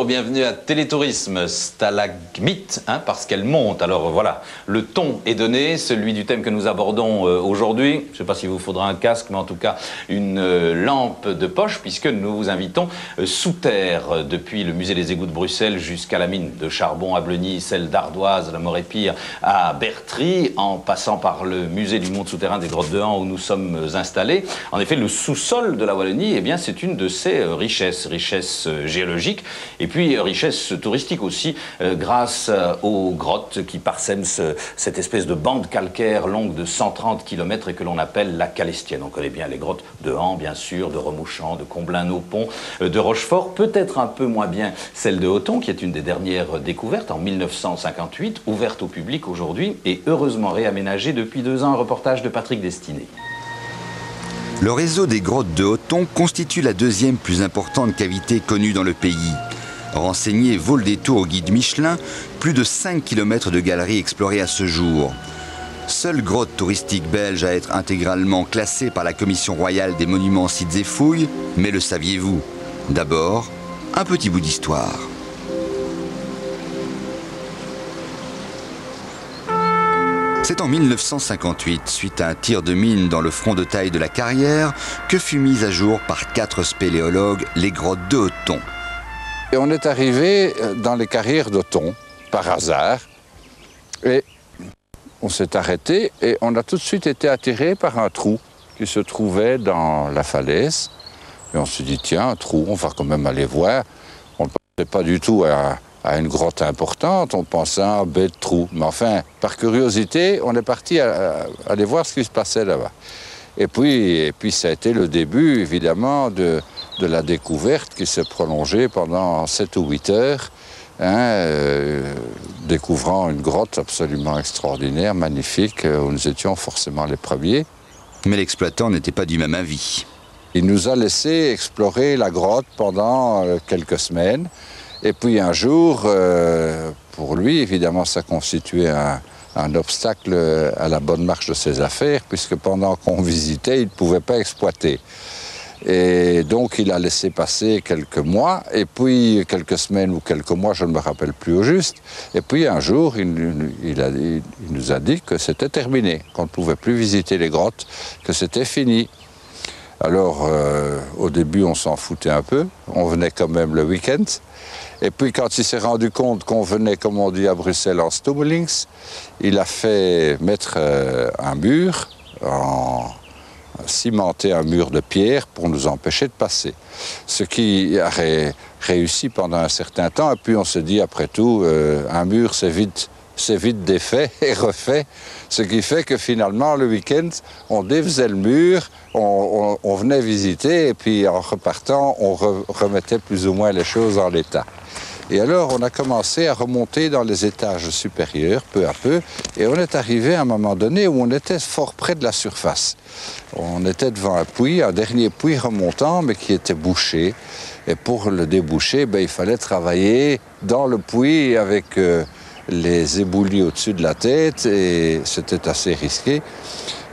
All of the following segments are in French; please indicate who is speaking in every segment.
Speaker 1: Bonjour, bienvenue à Télétourisme, stalagmite, parce qu'elle monte. Alors voilà, le ton est donné, celui du thème que nous abordons aujourd'hui. Je ne sais pas s'il vous faudra un casque, mais en tout cas une lampe de poche, puisque nous vous invitons sous terre, depuis le musée des égouts de Bruxelles jusqu'à la mine de charbon à Bleuny, celle d'Ardoise, la Morépire à Bertry, en passant par le musée du monde souterrain des Grottes de Han où nous sommes installés. En effet, le sous-sol de la Wallonie, eh bien, c'est une de ses richesses géologiques et puis richesse touristique aussi, grâce aux grottes qui parsèment cette espèce de bande calcaire longue de 130 km et que l'on appelle la Calestienne. On connaît bien les grottes de Han, bien sûr, de Remouchant, de Comblain-Naupont, de Rochefort, peut-être un peu moins bien celle de Hoton, qui est une des dernières découvertes en 1958, ouverte au public aujourd'hui et heureusement réaménagée depuis 2 ans. Un reportage de Patrick Destiné.
Speaker 2: Le réseau des grottes de Hoton constitue la 2e plus importante cavité connue dans le pays. Renseigné vaut le détour au guide Michelin, plus de 5 km de galeries explorées à ce jour. Seule grotte touristique belge à être intégralement classée par la Commission royale des monuments, sites et fouilles, mais le saviez-vous? D'abord, un petit bout d'histoire. C'est en 1958, suite à un tir de mine dans le front de taille de la carrière, que fut mise à jour par 4 spéléologues les grottes de Hoton.
Speaker 3: Et on est arrivé dans les carrières d'Hoton, par hasard, et on s'est arrêté et on a tout de suite été attiré par un trou qui se trouvait dans la falaise. Et on s'est dit, tiens, un trou, on va quand même aller voir. On ne pensait pas du tout à une grotte importante, on pensait à un bête trou. Mais enfin, par curiosité, on est parti aller voir ce qui se passait là-bas. Et puis ça a été le début, évidemment, de la découverte qui s'est prolongée pendant 7 ou 8 heures, découvrant une grotte absolument extraordinaire, magnifique, où nous étions forcément les premiers.
Speaker 2: Mais l'exploitant n'était pas du même avis.
Speaker 3: Il nous a laissé explorer la grotte pendant quelques semaines. Et puis un jour, pour lui, évidemment, ça constituait un obstacle à la bonne marche de ses affaires, puisque pendant qu'on visitait, il ne pouvait pas exploiter. Et donc, il a laissé passer quelques mois, et puis quelques semaines ou quelques mois, je ne me rappelle plus au juste. Et puis un jour, il nous a dit que c'était terminé, qu'on ne pouvait plus visiter les grottes, que c'était fini. Alors, au début, on s'en foutait un peu. On venait quand même le week-end. Et puis, quand il s'est rendu compte qu'on venait, comme on dit à Bruxelles, en stomelings, il a fait mettre un mur, cimenter un mur de pierre pour nous empêcher de passer. Ce qui a réussi pendant un certain temps. Et puis, on se dit, après tout, un mur, c'est vite défait et refait, ce qui fait que finalement, le week-end, on défaisait le mur, on venait visiter, et puis en repartant, on remettait plus ou moins les choses en l'état. Et alors, on a commencé à remonter dans les étages supérieurs, peu à peu, et on est arrivé à un moment donné où on était fort près de la surface. On était devant un puits, un dernier puits remontant, mais qui était bouché. Et pour le déboucher, il fallait travailler dans le puits avec les éboulis au-dessus de la tête, et c'était assez risqué.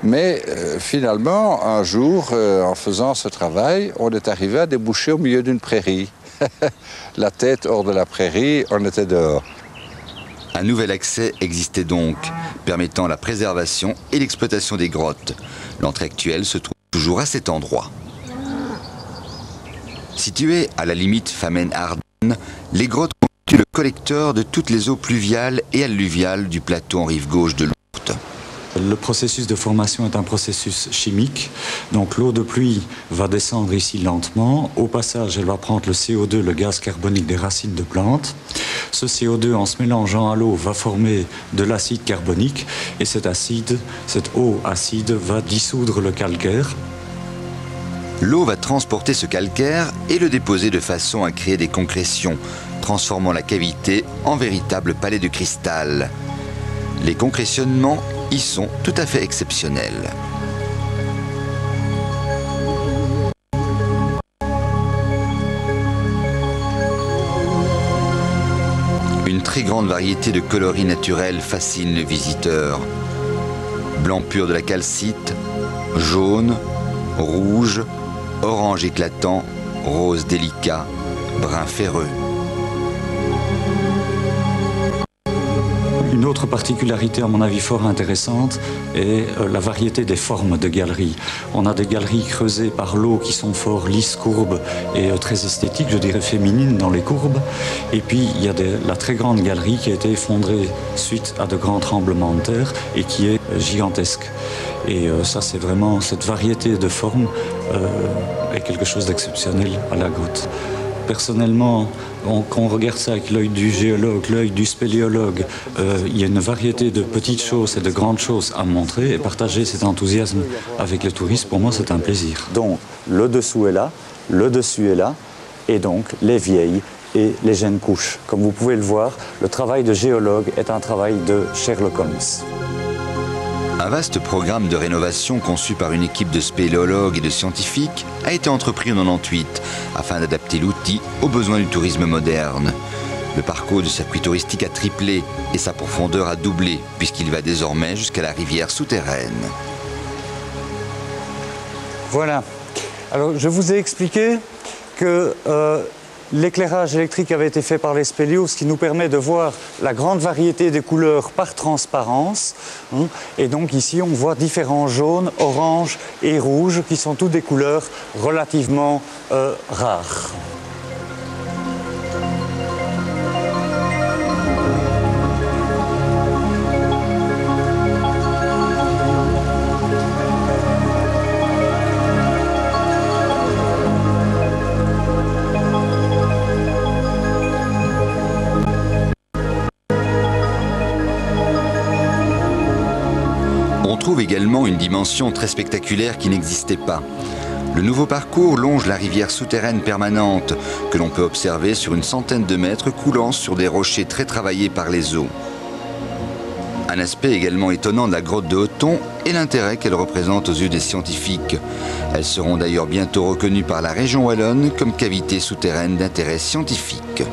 Speaker 3: Mais finalement, un jour, en faisant ce travail, on est arrivé à déboucher au milieu d'une prairie. La tête hors de la prairie, on était dehors.
Speaker 2: Un nouvel accès existait donc, permettant la préservation et l'exploitation des grottes. L'entrée actuelle se trouve toujours à cet endroit. Situées à la limite Famenne-Ardennes, les grottes constituent le collecteur de toutes les eaux pluviales et alluviales du plateau en rive gauche de l'Ourthe.
Speaker 4: Le processus de formation est un processus chimique. Donc l'eau de pluie va descendre ici lentement. Au passage, elle va prendre le CO2, le gaz carbonique des racines de plantes. Ce CO2, en se mélangeant à l'eau, va former de l'acide carbonique. Et cette eau acide va dissoudre le calcaire.
Speaker 2: L'eau va transporter ce calcaire et le déposer de façon à créer des concrétions, transformant la cavité en véritable palais de cristal. Les concrétionnements y sont tout à fait exceptionnels. Une très grande variété de coloris naturels fascine le visiteur. Blanc pur de la calcite, jaune, rouge, orange éclatant, rose délicat, brun ferreux.
Speaker 4: Une autre particularité, à mon avis, fort intéressante est la variété des formes de galeries. On a des galeries creusées par l'eau qui sont fort lisses, courbes et très esthétiques, je dirais féminines dans les courbes. Et puis, il y a la très grande galerie qui a été effondrée suite à de grands tremblements de terre et qui est gigantesque. Et ça, c'est vraiment, cette variété de formes est quelque chose d'exceptionnel à la grotte. Personnellement, quand on regarde ça avec l'œil du géologue, l'œil du spéléologue, il y a une variété de petites choses et de grandes choses à montrer, et partager cet enthousiasme avec les touristes, pour moi, c'est un plaisir.
Speaker 5: Donc, le dessous est là, le dessus est là, et donc les vieilles et les jeunes couches. Comme vous pouvez le voir, le travail de géologue est un travail de Sherlock Holmes.
Speaker 2: Un vaste programme de rénovation conçu par une équipe de spéléologues et de scientifiques a été entrepris en 1998 afin d'adapter l'outil aux besoins du tourisme moderne. Le parcours du circuit touristique a triplé et sa profondeur a doublé puisqu'il va désormais jusqu'à la rivière souterraine.
Speaker 5: Voilà. Alors, je vous ai expliqué que l'éclairage électrique avait été fait par les spéléos, ce qui nous permet de voir la grande variété des couleurs par transparence. Et donc ici, on voit différents jaunes, oranges et rouges, qui sont toutes des couleurs relativement rares.
Speaker 2: On trouve également une dimension très spectaculaire qui n'existait pas. Le nouveau parcours longe la rivière souterraine permanente que l'on peut observer sur une centaine de mètres coulant sur des rochers très travaillés par les eaux. Un aspect également étonnant de la grotte de Hoton est l'intérêt qu'elle représente aux yeux des scientifiques. Elles seront d'ailleurs bientôt reconnues par la région wallonne comme cavité souterraine d'intérêt scientifique.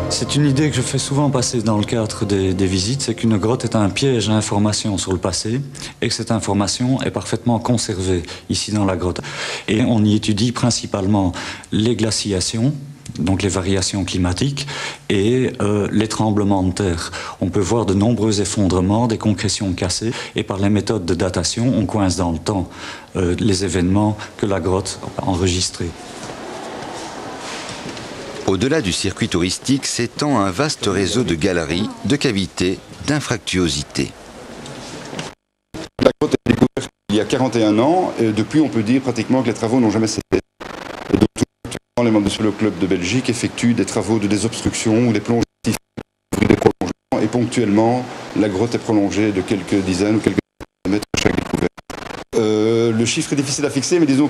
Speaker 4: C'est une idée que je fais souvent passer dans le cadre des visites, c'est qu'une grotte est un piège à information sur le passé et que cette information est parfaitement conservée ici dans la grotte. Et on y étudie principalement les glaciations, donc les variations climatiques, et les tremblements de terre. On peut voir de nombreux effondrements, des concrétions cassées, et par les méthodes de datation, on coince dans le temps les événements que la grotte a enregistrés.
Speaker 2: Au-delà du circuit touristique s'étend un vaste réseau de galeries, de cavités, d'infractuosités.
Speaker 6: La grotte a été découverte il y a 41 ans, et depuis on peut dire pratiquement que les travaux n'ont jamais cessé. Et donc, les membres du club de Belgique effectuent des travaux de désobstruction ou des plonges des prolongements, et ponctuellement la grotte est prolongée de quelques dizaines ou quelques mètres à chaque découverte. Le chiffre est difficile à fixer, mais disons,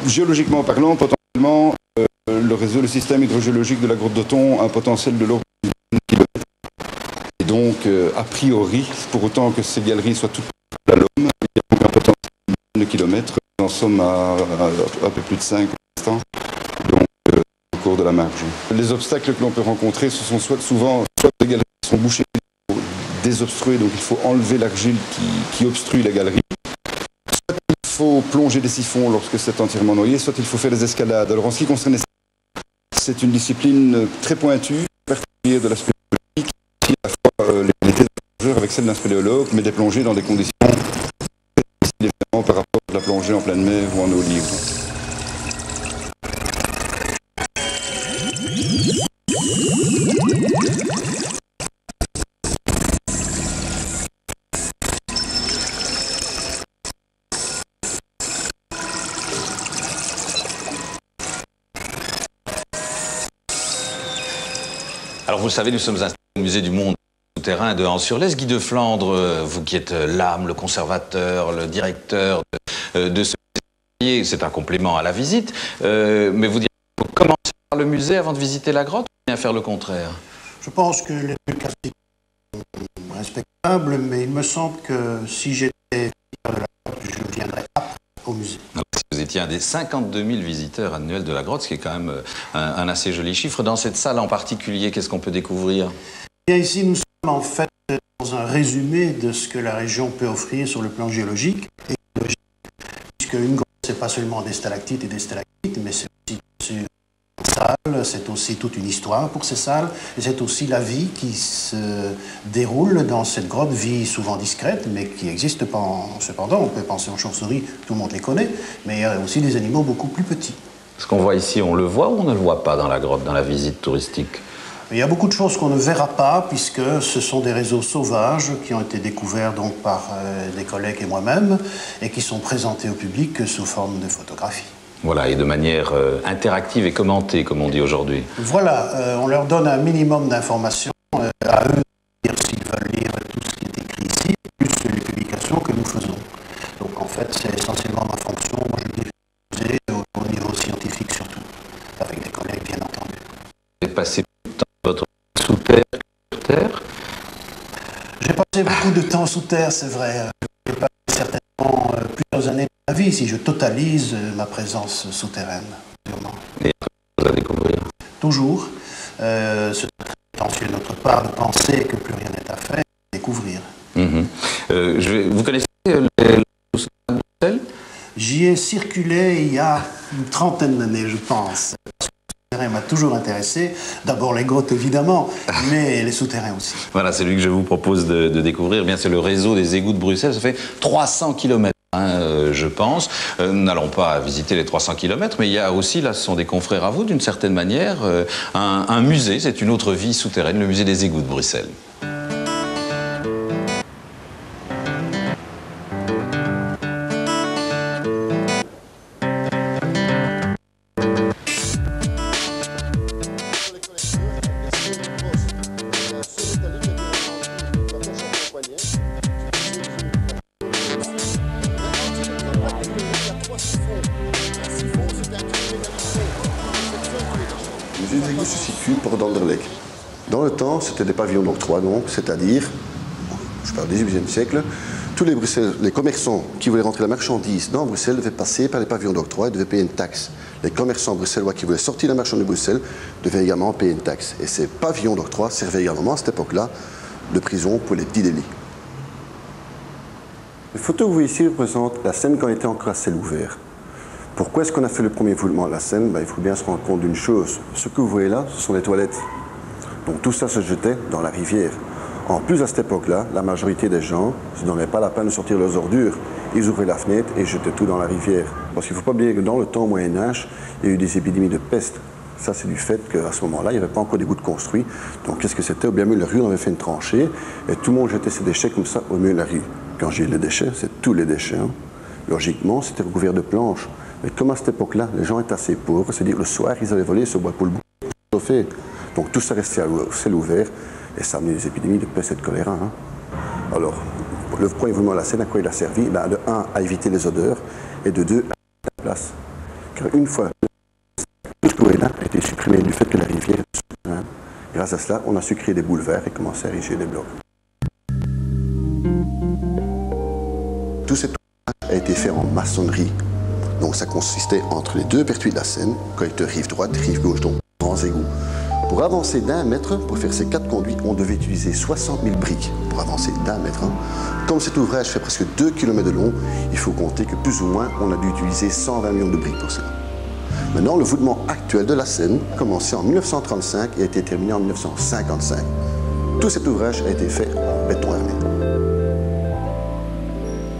Speaker 6: géologiquement parlant, potentiellement, le système hydrogéologique de la grotte d'Hoton a un potentiel de l'ordre de 1 km. Et donc, a priori, pour autant que ces galeries soient toutes à l'homme, il y a donc un potentiel de kilomètres. Nous en sommes à un peu plus de 5 pour l'instant, donc au cours de la marge. Les obstacles que l'on peut rencontrer, ce sont souvent des galeries qui sont bouchées, désobstruées, donc il faut enlever l'argile qui obstrue la galerie. Soit il faut plonger des siphons lorsque c'est entièrement noyé, soit il faut faire des escalades. Alors en ce qui concerne les c'est une discipline très pointue, particulière de la spéléologie, qui a à la fois les qualités d'un plongeur avec celle d'un spéléologue, mais des plongées dans des conditions très difficiles évidemment par rapport à la plongée en pleine mer ou en eau libre.
Speaker 1: Alors vous le savez, nous sommes installés au musée du monde souterrain de Hans-sur-Lez. Guy de Flandre, vous qui êtes l'âme, le conservateur, le directeur de ce musée, c'est un complément à la visite, mais vous direz qu'il faut commencer par le musée avant de visiter la grotte ou bien faire le contraire?
Speaker 7: Je pense que les deux classiques sont respectables, mais il me semble que si j'étais visiteur de la grotte, je viendrais après au musée.
Speaker 1: Vous étiez un des 52 000 visiteurs annuels de la grotte, ce qui est quand même un assez joli chiffre. Dans cette salle en particulier, qu'est-ce qu'on peut découvrir?
Speaker 7: Bien, ici, nous sommes en fait dans un résumé de ce que la région peut offrir sur le plan géologique et écologique. Puisque une grotte, ce n'est pas seulement des stalactites et des stalagmites, mais c'est aussi, bien sûr, salles, c'est aussi toute une histoire pour ces salles, et c'est aussi la vie qui se déroule dans cette grotte, vie souvent discrète, mais qui existe pas. Cependant, on peut penser aux chauves-souris, tout le monde les connaît, mais il y a aussi des animaux beaucoup plus petits.
Speaker 1: Ce qu'on voit ici, on le voit ou on ne le voit pas dans la grotte, dans la visite touristique?
Speaker 7: Il y a beaucoup de choses qu'on ne verra pas, puisque ce sont des réseaux sauvages qui ont été découverts donc par des collègues et moi-même, et qui sont présentés au public sous forme de photographies.
Speaker 1: Voilà, et de manière interactive et commentée, comme on dit aujourd'hui.
Speaker 7: Voilà, on leur donne un minimum d'informations à eux, s'ils veulent lire tout ce qui est écrit ici, plus les publications que nous faisons. Donc en fait, c'est essentiellement ma fonction, moi je diffuse au niveau scientifique surtout, avec des collègues bien entendu.
Speaker 1: Vous avez passé beaucoup de temps votre sous terre?
Speaker 7: J'ai passé beaucoup de temps sous terre, c'est vrai. J'ai passé certainement plusieurs années de ma vie, si je totalise ma présence souterraine. Sûrement.
Speaker 1: Et vous allez découvrir?
Speaker 7: Toujours. C'est prétentieux de notre part de penser que plus rien n'est à faire, découvrir.
Speaker 1: Vous connaissez les Bruxelles?
Speaker 7: J'y ai circulé il y a une trentaine d'années, je pense. Le souterrain m'a toujours intéressé. D'abord les grottes, évidemment, mais les souterrains aussi.
Speaker 1: Voilà, c'est lui que je vous propose de découvrir. Bien, c'est le réseau des égouts de Bruxelles. Ça fait 300 km. Je pense. Nous n'allons pas visiter les 300 km, mais il y a aussi, là, ce sont des confrères à vous, d'une certaine manière, un musée, c'est une autre vie souterraine, le musée des égouts de Bruxelles.
Speaker 8: Le musée des égouts se situe Port d'Anderlecht. Dans le temps, c'était des pavillons d'octroi, donc, c'est-à-dire, je parle du XVIIIe siècle, tous les commerçants qui voulaient rentrer la marchandise dans Bruxelles devaient passer par les pavillons d'octroi et devaient payer une taxe. Les commerçants bruxellois qui voulaient sortir la marchandise de Bruxelles devaient également payer une taxe. Et ces pavillons d'octroi servaient également à cette époque-là de prison pour les petits délits. Les photos que vous voyez ici représentent la Seine quand elle était encore à ciel ouvert. Pourquoi est-ce qu'on a fait le premier foulement à la Seine? Il faut bien se rendre compte d'une chose. Ce que vous voyez là, ce sont les toilettes. Donc tout ça se jetait dans la rivière. En plus, à cette époque-là, la majorité des gens ne se donnaient pas la peine de sortir leurs ordures. Ils ouvraient la fenêtre et jetaient tout dans la rivière. Parce qu'il ne faut pas oublier que dans le temps au Moyen-Âge, il y a eu des épidémies de peste. Ça, c'est du fait qu'à ce moment-là, il n'y avait pas encore d'égouts construits. Donc qu'est-ce que c'était? Au bien milieu de la rue, on avait fait une tranchée et tout le monde jetait ses déchets comme ça au milieu de la rue. Quand j'ai les déchets, c'est tous les déchets. Logiquement, c'était recouvert de planches. Mais comme à cette époque-là, les gens étaient assez pauvres, c'est-à-dire le soir, ils avaient volé ce bois pour le chauffer. Donc tout ça restait à ciel ouvert et ça a amené des épidémies de peste et de choléra. Alors, le premier mouvement de la Seine, à quoi il a servi? De 1, à éviter les odeurs, et de 2, à la place. Car une fois, tout ce courant-là a été supprimé du fait que la rivière est souterraine. Grâce à cela, on a su créer des boulevards et commencer à ériger des blocs. Tout cet ouvrage a été fait en maçonnerie. Donc ça consistait entre les deux pertuis de la Seine, collecteur rive droite, rive gauche, donc grands égouts. Pour avancer d'1 mètre, pour faire ces 4 conduits, on devait utiliser 60 000 briques pour avancer d'1 mètre. Comme cet ouvrage fait presque 2 km de long, il faut compter que plus ou moins, on a dû utiliser 120 millions de briques pour cela. Maintenant, le voûtement actuel de la Seine, commencé en 1935 et a été terminé en 1955. Tout cet ouvrage a été fait en béton armé.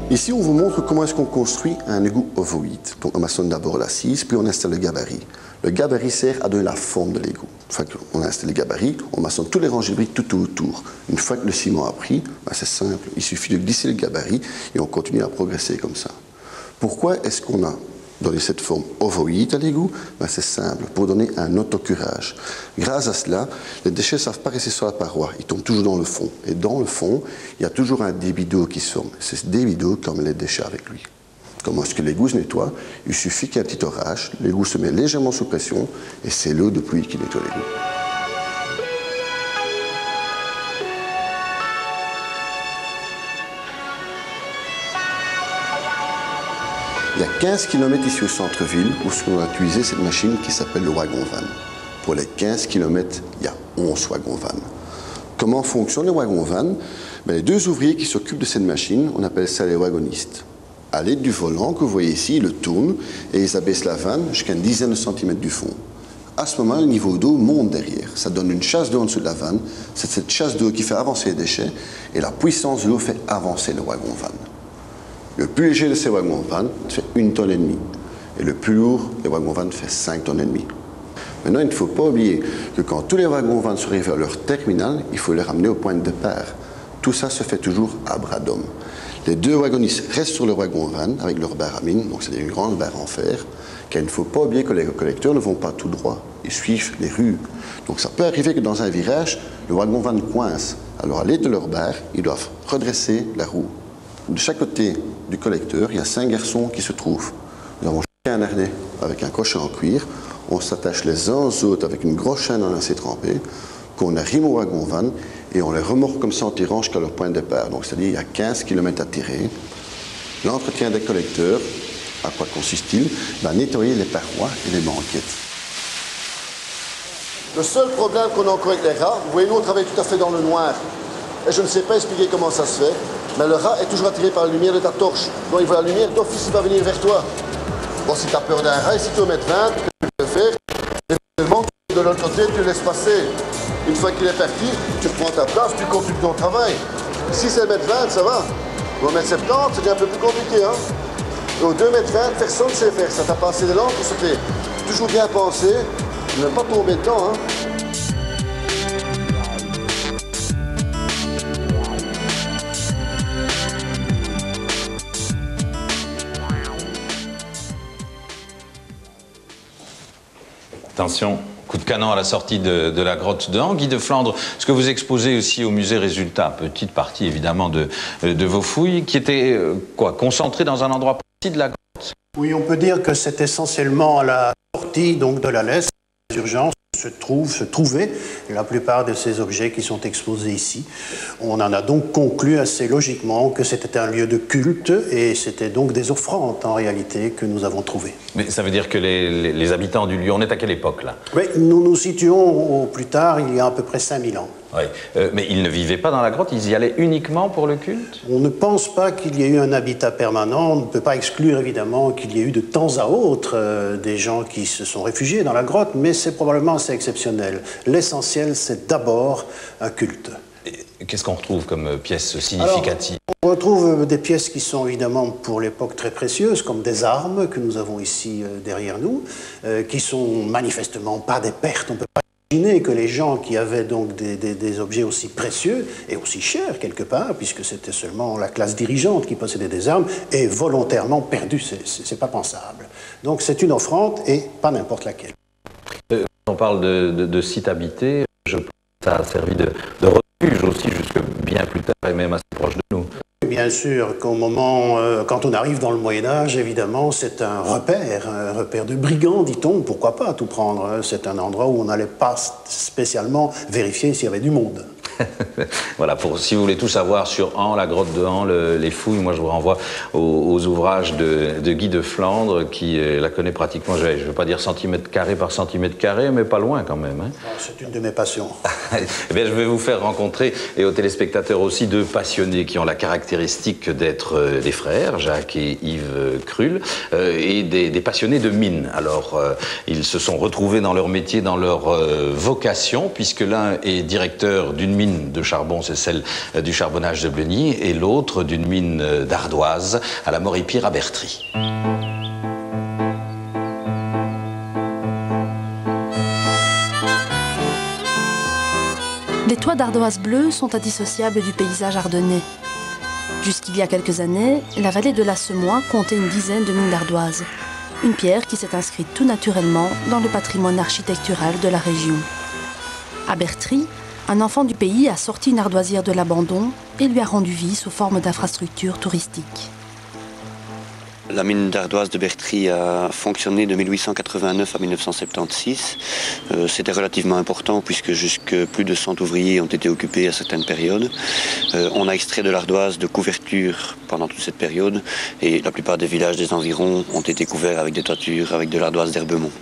Speaker 8: Ici, on vous montre comment est-ce qu'on construit un égout ovoïde. Donc, on maçonne d'abord l'assise, puis on installe le gabarit. Le gabarit sert à donner la forme de l'égout. Une fois qu'on a installé le gabarit, on maçonne tous les rangées de briques tout autour. Une fois que le ciment a pris, c'est simple. Il suffit de glisser le gabarit et on continue à progresser comme ça. Pourquoi est-ce qu'on a donné cette forme ovoïde à l'égout? C'est simple, pour donner un autocurage. Grâce à cela, les déchets ne savent pas rester sur la paroi, ils tombent toujours dans le fond. Et dans le fond, il y a toujours un débit d'eau qui se forme. C'est ce débit d'eau qui emmène les déchets avec lui. Comment est-ce que l'égout se nettoie? Il suffit qu'il y ait un petit orage, l'égout se met légèrement sous pression et c'est l'eau de pluie qui nettoie l'égout. Il y a 15 km ici au centre-ville où on a utilisé cette machine qui s'appelle le wagon-van. Pour les 15 km, il y a 11 wagons-van. Comment fonctionne le wagon-van? Les deux ouvriers qui s'occupent de cette machine, on appelle ça les wagonistes. À l'aide du volant que vous voyez ici, ils le tournent et ils abaissent la vanne jusqu'à une dizaine de centimètres du fond. À ce moment, le niveau d'eau monte derrière. Ça donne une chasse d'eau en dessous de la vanne. C'est cette chasse d'eau qui fait avancer les déchets et la puissance de l'eau fait avancer le wagon-vanne. Le plus léger de ces wagons-vannes fait 1,5 tonne. Et le plus lourd des wagons-vannes fait 5,5 tonnes. Maintenant, il ne faut pas oublier que quand tous les wagons-vannes sont arrivés à leur terminal, il faut les ramener au point de départ. Tout ça se fait toujours à bras d'homme. Les deux wagonistes restent sur le wagon-van avec leur barre à mine, donc c'est une grande barre en fer, car il ne faut pas oublier que les collecteurs ne vont pas tout droit, ils suivent les rues. Donc ça peut arriver que dans un virage, le wagon-van coince. Alors à l'aide de leur barre, ils doivent redresser la roue. De chaque côté du collecteur, il y a 5 garçons qui se trouvent. Nous avons chacun un harnais avec un crochet en cuir. On s'attache les uns aux autres avec une grosse chaîne en acier trempé, qu'on arrime au wagon-van et on les remorque comme ça en tirant jusqu'à leur point de départ. Donc c'est-à-dire il y a 15 km à tirer. L'entretien des collecteurs, à quoi consiste-t-il? Nettoyer les parois et les banquettes. Le seul problème qu'on a encore avec les rats, vous voyez, nous on travaille tout à fait dans le noir. Et je ne sais pas expliquer comment ça se fait, mais le rat est toujours attiré par la lumière de ta torche. Donc il voit la lumière, d'office il va venir vers toi. Bon, si tu as peur d'un rat, si tu veux mettre 20, tu peux le faire. Éventuellement, de l'autre côté, tu le laisses passer. Une fois qu'il est parti, tu prends ta place, tu continues ton travail. Si c'est 1,20 m, ça va. Au 1,70 m, c'est un peu plus compliqué. Hein. Au 2,20 m, personne ne sait faire ça. Tu as passé des lampes pour se faire. Toujours bien penser, ne pas tomber dedans. Hein.
Speaker 1: Attention, coup de canon à la sortie de la grotte de Han. Guy de Flandre, ce que vous exposez aussi au musée Résultat, petite partie évidemment de vos fouilles, qui étaient concentrées dans un endroit précis de la grotte?
Speaker 7: Oui, on peut dire que c'est essentiellement à la sortie donc, de la laisse, les urgences se trouvaient la plupart de ces objets qui sont exposés ici. On en a donc conclu assez logiquement que c'était un lieu de culte et c'était donc des offrandes en réalité que nous avons trouvées.
Speaker 1: Mais ça veut dire que les habitants du lieu, on est à quelle époque là?
Speaker 7: Oui, nous nous situons au plus tard, il y a à peu près 5000 ans.
Speaker 1: Oui, mais ils ne vivaient pas dans la grotte, ils y allaient uniquement pour le culte?
Speaker 7: On ne pense pas qu'il y ait eu un habitat permanent, on ne peut pas exclure évidemment qu'il y ait eu de temps à autre des gens qui se sont réfugiés dans la grotte, mais c'est probablement assez exceptionnel. L'essentiel, c'est d'abord un culte.
Speaker 1: Qu'est-ce qu'on retrouve comme pièces significatives?
Speaker 7: Alors, on retrouve des pièces qui sont évidemment pour l'époque très précieuses, comme des armes que nous avons ici derrière nous, qui sont manifestement pas des pertes. On peut pas imaginer que les gens qui avaient donc des objets aussi précieux et aussi chers quelque part, puisque c'était seulement la classe dirigeante qui possédait des armes, aient volontairement perdu. C'est pas pensable. Donc c'est une offrande et pas n'importe laquelle.
Speaker 1: On parle de sites habités, je pense que ça a servi de refuge aussi jusque bien plus tard et même assez proche de nous.
Speaker 7: Bien sûr qu'au moment, quand on arrive dans le Moyen-Âge, évidemment, c'est un repère de brigands, dit-on, pourquoi pas tout prendre. C'est un endroit où on n'allait pas spécialement vérifier s'il y avait du monde.
Speaker 1: Voilà, si vous voulez tout savoir sur Han, la grotte de Han, les fouilles, moi je vous renvoie aux ouvrages de Guy de Flandre qui la connaît pratiquement, je ne veux pas dire centimètre carré par centimètre carré, mais pas loin quand même. Hein.
Speaker 7: C'est une de mes passions.
Speaker 1: Eh bien, je vais vous faire rencontrer, et aux téléspectateurs aussi, 2 passionnés qui ont la caractéristique d'être des frères, Jacques et Yves Krull, et des passionnés de mines. Alors, ils se sont retrouvés dans leur métier, dans leur vocation, puisque l'un est directeur d'une mine de charbon, c'est celle du charbonnage de Bleugny, et l'autre d'une mine d'ardoise à la Moripire à Bertry.
Speaker 9: Les toits d'ardoise bleue sont indissociables du paysage ardennais. Jusqu'il y a quelques années, la vallée de la Semois comptait une dizaine de mines d'ardoise. Une pierre qui s'est inscrite tout naturellement dans le patrimoine architectural de la région. À Bertry, un enfant du pays a sorti une ardoisière de l'abandon et lui a rendu vie sous forme d'infrastructure touristique.
Speaker 10: La mine d'ardoise de Bertry a fonctionné de 1889 à 1976. C'était relativement important puisque jusque plus de 100 ouvriers ont été occupés à certaines périodes. On a extrait de l'ardoise de couverture pendant toute cette période et la plupart des villages des environs ont été couverts avec des toitures, avec de l'ardoise d'Herbemont.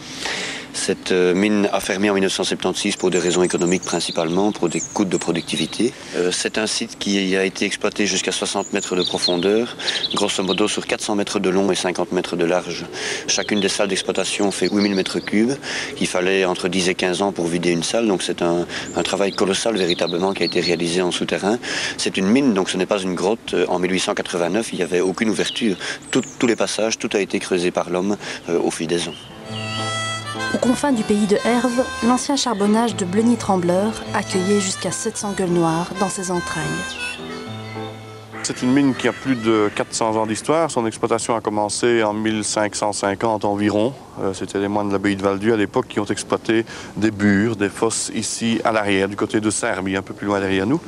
Speaker 10: Cette mine a fermé en 1976 pour des raisons économiques principalement, pour des coûts de productivité. C'est un site qui a été exploité jusqu'à 60 mètres de profondeur, grosso modo sur 400 mètres de long et 50 mètres de large. Chacune des salles d'exploitation fait 8000 mètres cubes. Il fallait entre 10 et 15 ans pour vider une salle, donc c'est un travail colossal véritablement qui a été réalisé en souterrain. C'est une mine, donc ce n'est pas une grotte. En 1889, il n'y avait aucune ouverture. Tous les passages, tout a été creusé par l'homme au fil des ans.
Speaker 9: Aux confins du pays de Herve, l'ancien charbonnage de Bleugny-Trembleur accueillait jusqu'à 700 gueules noires dans ses entrailles.
Speaker 11: C'est une mine qui a plus de 400 ans d'histoire. Son exploitation a commencé en 1550 environ. C'était les moines de l'abbaye de Val-Dieu à l'époque qui ont exploité des bures, des fosses ici à l'arrière, du côté de Serbie, un peu plus loin derrière nous.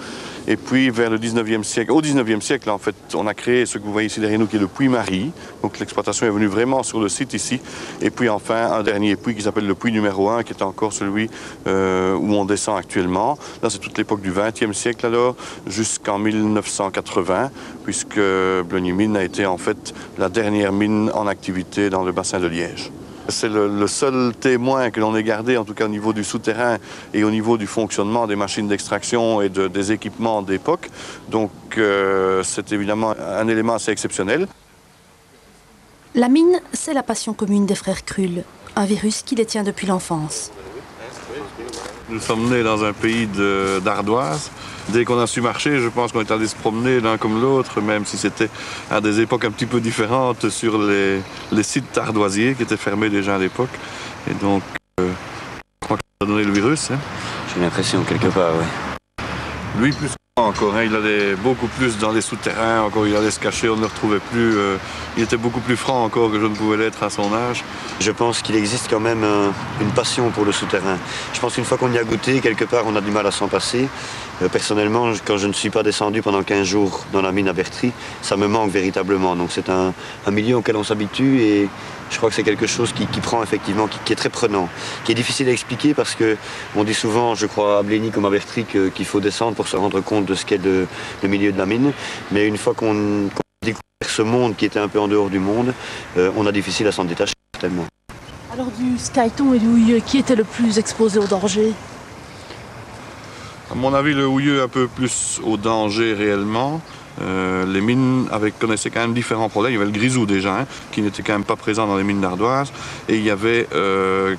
Speaker 11: Et puis vers le 19e siècle, au 19e siècle en fait, on a créé ce que vous voyez ici derrière nous qui est le puits Marie. Donc l'exploitation est venue vraiment sur le site ici. Et puis enfin un dernier puits qui s'appelle le puits numéro 1 qui est encore celui où on descend actuellement. Là c'est toute l'époque du 20e siècle alors jusqu'en 1980 puisque Bleugny Mine a été en fait la dernière mine en activité dans le bassin de Liège. C'est le seul témoin que l'on ait gardé, en tout cas au niveau du souterrain et au niveau du fonctionnement des machines d'extraction et des équipements d'époque. Donc c'est évidemment un élément assez exceptionnel.
Speaker 9: La mine, c'est la passion commune des frères Krull, un virus qui les tient depuis l'enfance.
Speaker 11: Nous sommes nés dans un pays d'ardoise. Dès qu'on a su marcher, je pense qu'on est allé se promener l'un comme l'autre, même si c'était à des époques un petit peu différentes sur les sites ardoisiers qui étaient fermés déjà à l'époque. Et donc, je crois que ça a donné le virus. Hein.
Speaker 10: J'ai l'impression quelque part, oui.
Speaker 11: Lui, plus que moi encore, hein, il allait beaucoup plus dans les souterrains, encore il allait se cacher, on ne le retrouvait plus. Il était beaucoup plus franc encore que je ne pouvais l'être à son âge.
Speaker 10: Je pense qu'il existe quand même une passion pour le souterrain. Je pense qu'une fois qu'on y a goûté, quelque part, on a du mal à s'en passer. Personnellement, quand je ne suis pas descendu pendant 15 jours dans la mine à Bertry, ça me manque véritablement. Donc c'est un milieu auquel on s'habitue et je crois que c'est quelque chose qui prend effectivement, qui est très prenant, qui est difficile à expliquer parce qu'on dit souvent, je crois à Bleugny comme à Bertry, qu'il faut descendre pour se rendre compte de ce qu'est le milieu de la mine. Mais une fois qu'on découvre ce monde qui était un peu en dehors du monde, on a difficile à s'en détacher certainement.
Speaker 12: Alors du skyton et du houilleux, qui était le plus exposé au danger ?
Speaker 11: À mon avis, le houilleux un peu plus au danger réellement. Les mines connaissaient quand même différents problèmes. Il y avait le grisou déjà, hein, qui n'était quand même pas présent dans les mines d'ardoise. Et il y avait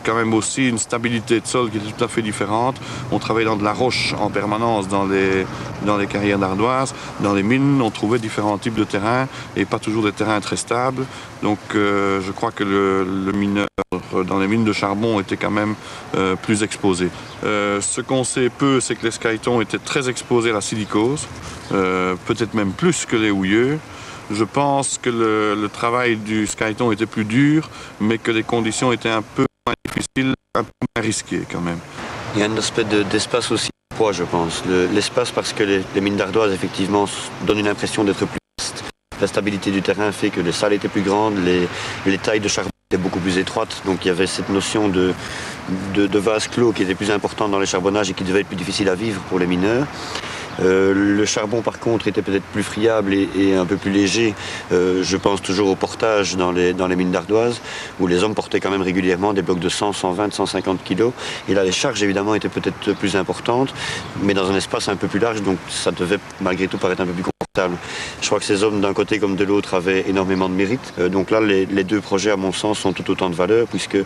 Speaker 11: quand même aussi une stabilité de sol qui était tout à fait différente. On travaillait dans de la roche en permanence dans les carrières d'ardoise. Dans les mines, on trouvait différents types de terrains et pas toujours des terrains très stables. Donc je crois que le mineur dans les mines de charbon était quand même plus exposé. Ce qu'on sait peu, c'est que les skytons étaient très exposés à la silicose. Peut-être même plus que les houilleux. Je pense que le travail du skyton était plus dur, mais que les conditions étaient un peu moins difficiles, un peu moins risquées quand même.
Speaker 10: Il y a un aspect d'espace aussi, poids, je pense. L'espace parce que les mines d'ardoise, effectivement, donnent une impression d'être plus vastes. La stabilité du terrain fait que les salles étaient plus grandes, les tailles de charbon étaient beaucoup plus étroites, donc il y avait cette notion de vase clos qui était plus importante dans les charbonnages et qui devait être plus difficile à vivre pour les mineurs. Le charbon par contre était peut-être plus friable et un peu plus léger. Je pense toujours au portage dans les mines d'ardoise où les hommes portaient quand même régulièrement des blocs de 100, 120, 150 kilos. Et là les charges évidemment étaient peut-être plus importantes mais dans un espace un peu plus large, donc ça devait malgré tout paraître un peu plus confortable. Je crois que ces hommes d'un côté comme de l'autre avaient énormément de mérite. Donc là les deux projets à mon sens sont tout autant de valeur puisque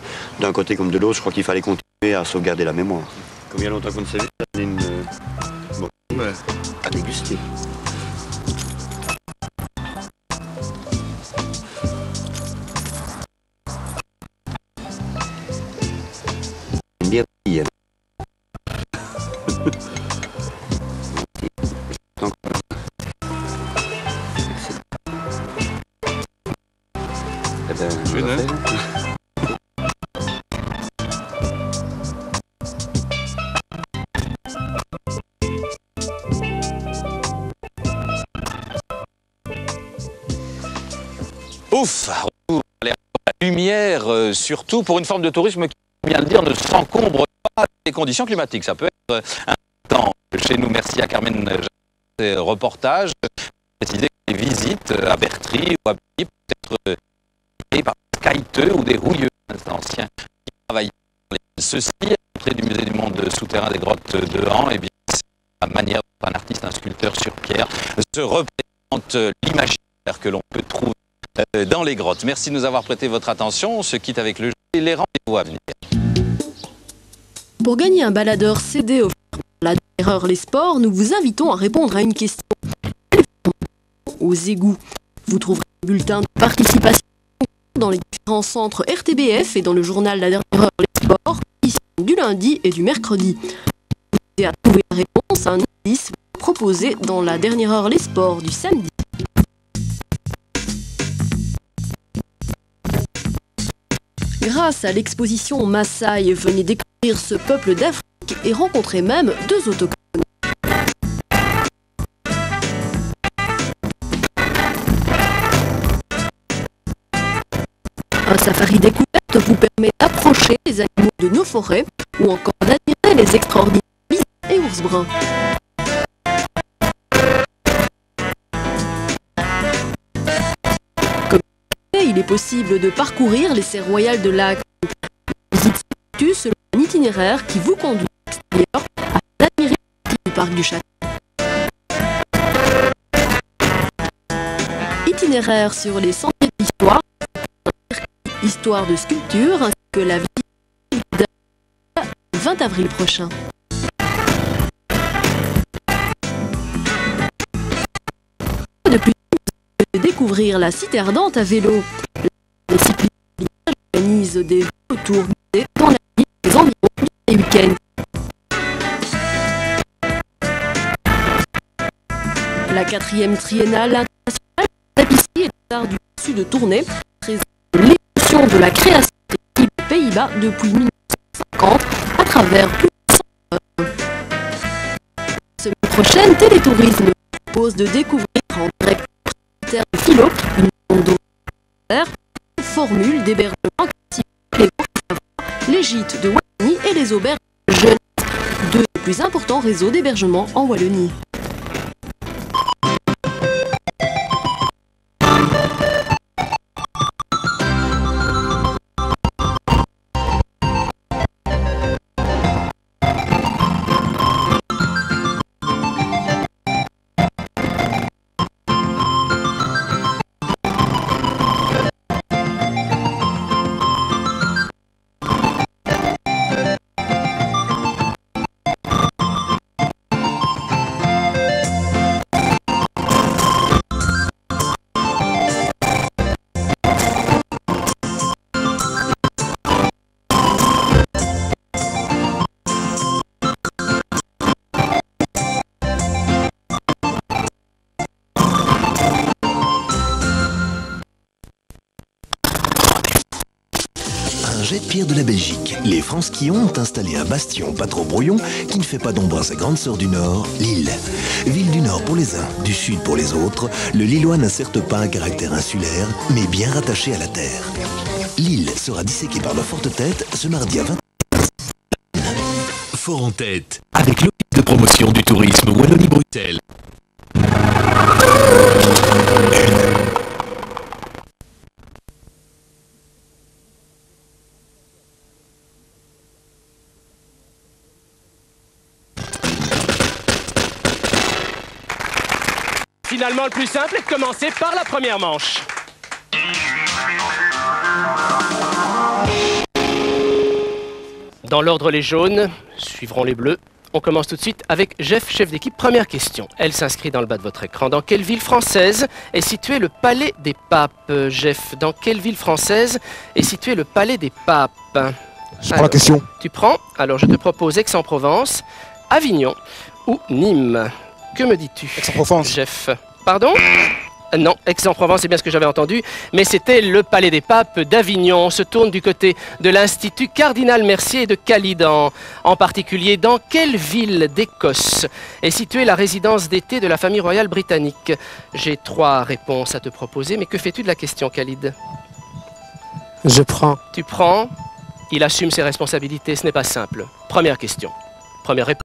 Speaker 10: d'un côté comme de l'autre je crois qu'il fallait continuer à sauvegarder la mémoire. Combien longtemps qu'on ne s'est vu, à déguster. Bien hier.
Speaker 1: Ouf, la lumière, surtout pour une forme de tourisme qui, bien le dire, ne s'encombre pas des conditions climatiques. Ça peut être un temps chez nous. Merci à Carmen ces reportages. Préciser que les visites à Bertry ou à Bleugny peuvent être par des skyteux ou des houilleux, anciens qui travaillent dans souterrain des grottes de Han, eh bien, c'est la manière dont un artiste, un sculpteur sur pierre se représente l'imaginaire que l'on peut trouver dans les grottes. Merci de nous avoir prêté votre attention. On se quitte avec le jeu et les rendez-vous à venir.
Speaker 13: Pour gagner un baladeur CD offert par la dernière heure Les Sports, nous vous invitons à répondre à une question. Aux égouts. Vous trouverez le bulletin de participation dans les différents centres RTBF et dans le journal La Dernière Heure Les Sports, ici du lundi et du mercredi. Vous avez à trouver la réponse à un indice proposé dans La Dernière Heure Les Sports du samedi. Grâce à l'exposition Maasai, venez découvrir ce peuple d'Afrique et rencontrer même 2 autochtones. Un safari découverte vous permet d'approcher les animaux de nos forêts ou encore d'admirer les extraordinaires bisons et ours bruns. Il est possible de parcourir les serres royales de Lac. Visitez selon un itinéraire qui vous conduit à l'extérieur à l'admirer du parc du Château. Itinéraire sur les sentiers de l'histoire, histoire de sculpture ainsi que la visite le 20 avril prochain. De plus, de découvrir la Cité Ardente à vélo. Les cyclistes organisent des vélotours guidés dans la ville des environs du week-end. La 4e triennale internationale de tapisserie et d'art du tissu de Tournai présente l'évolution de la création des Pays-Bas depuis 1950 à travers plus de 100 œuvres. La semaine prochaine, Télétourisme propose de découvrir en direct de Philo, une onde formule d'hébergement les gîtes de Wallonie et les auberges de jeunesse, 2 des plus importants réseaux d'hébergement en Wallonie.
Speaker 14: Jet de pierre de la Belgique, les Franskillons ont installé un bastion pas trop brouillon qui ne fait pas d'ombre à sa grande sœur du Nord, Lille. Ville du Nord pour les uns, du Sud pour les autres, le Lillois n'a certes pas un caractère insulaire, mais bien rattaché à la terre. Lille sera disséquée par la forte tête ce mardi à 20h.
Speaker 15: Fort en tête, avec l'office de promotion du tourisme Wallonie-Bruxelles.
Speaker 16: Finalement, le plus simple est de commencer par la première manche. Dans l'ordre, les jaunes suivront les bleus. On commence tout de suite avec Jeff, chef d'équipe. Première question. Elle s'inscrit dans le bas de votre écran. Dans quelle ville française est situé le Palais des Papes, Jeff? Dans quelle ville française est situé le Palais des Papes?
Speaker 17: Je prends la question.
Speaker 16: Tu prends? Alors, je te propose Aix-en-Provence, Avignon ou Nîmes. Que me dis-tu?
Speaker 17: Aix-en-Provence.
Speaker 16: Jeff. Pardon? Non, Aix-en-Provence, c'est bien ce que j'avais entendu, mais c'était le Palais des Papes d'Avignon. On se tourne du côté de l'Institut Cardinal Mercier de Calydon. En particulier, dans quelle ville d'Écosse est située la résidence d'été de la famille royale britannique? J'ai 3 réponses à te proposer, mais que fais-tu de la question, Khalid?
Speaker 17: Je prends.
Speaker 16: Tu prends? Il assume ses responsabilités, ce n'est pas simple. Première question. Première réponse.